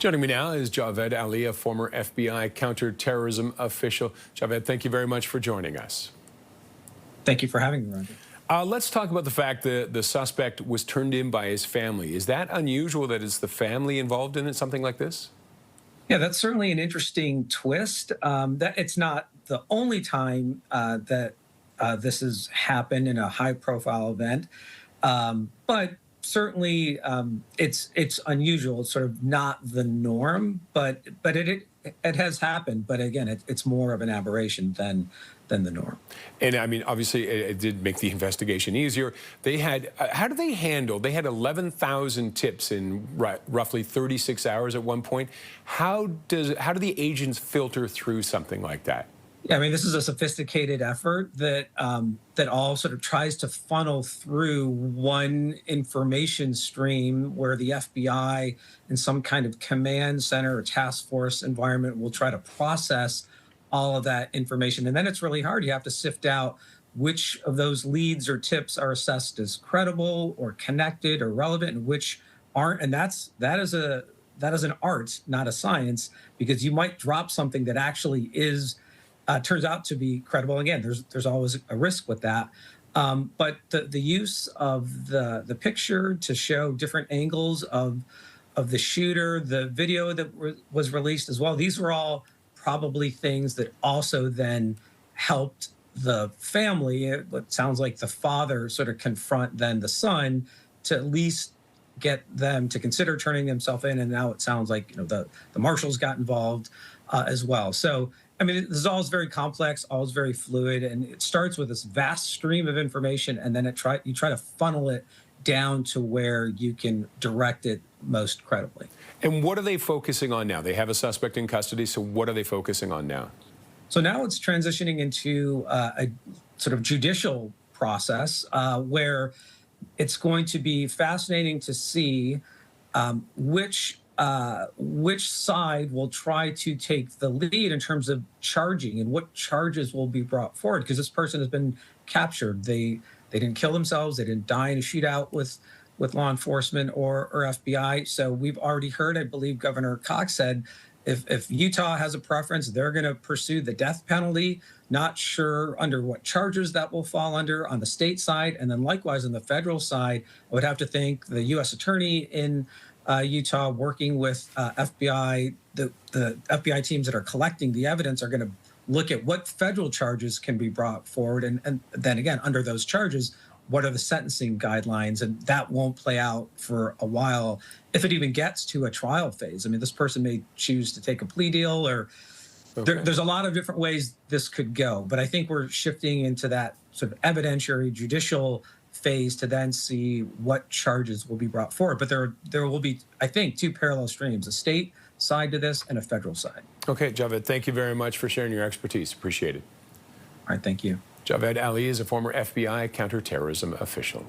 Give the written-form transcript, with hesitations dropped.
Joining me now is Javed Ali, a former FBI counterterrorism official. Javed, thank you very much for joining us. Thank you for having me, Roger. Let's talk about the fact that the suspect was turned in by his family. Is that unusual that it's the family involved in something like this? Yeah, that's certainly an interesting twist. That it's not the only time that this has happened in a high-profile event, but certainly it's unusual. It's sort of not the norm, but it has happened. But again, it's more of an aberration than the norm. And I mean, obviously, it did make the investigation easier. They had, how do they handle? They had 11,000 tips in roughly 36 hours at one point. How do the agents filter through something like that? Yeah, I mean, this is a sophisticated effort that that all sort of tries to funnel through one information stream where the FBI in some kind of command center or task force environment will try to process all of that information. And then it's really hard. You have to sift out which of those leads or tips are assessed as credible or connected or relevant and which aren't. And that is an art, not a science, because you might drop something that actually is turns out to be credible. Again, there's always a risk with that. But the use of the picture to show different angles of the shooter, the video that was released as well, these were all probably things that also then helped the family, it sounds like the father, sort of confront then the son to at least get them to consider turning themselves in. And now it sounds like the marshals got involved as well. So I mean, this is all very complex, all is very fluid, and it starts with this vast stream of information, and then you try to funnel it down to where you can direct it most credibly. And what are they focusing on now? They have a suspect in custody, so what are they focusing on now? So now it's transitioning into a sort of judicial process where it's going to be fascinating to see which side will try to take the lead in terms of charging and what charges will be brought forward, because this person has been captured. They didn't kill themselves. They didn't die in a shootout with law enforcement or FBI. So we've already heard, I believe Governor Cox said, if Utah has a preference, they're going to pursue the death penalty. Not sure under what charges that will fall under on the state side. And then likewise on the federal side, I would have to think the U.S. attorney in Utah working with FBI, the FBI teams that are collecting the evidence are going to look at what federal charges can be brought forward. And then again, under those charges, what are the sentencing guidelines? And that won't play out for a while if it even gets to a trial phase. I mean, this person may choose to take a plea deal or there's a lot of different ways this could go. But I think we're shifting into that sort of evidentiary judicial phase to then see what charges will be brought forward. But there will be, I think, two parallel streams, a state side to this and a federal side. Okay, Javed, thank you very much for sharing your expertise. Appreciate it. All right, thank you. Javed Ali is a former FBI counterterrorism official.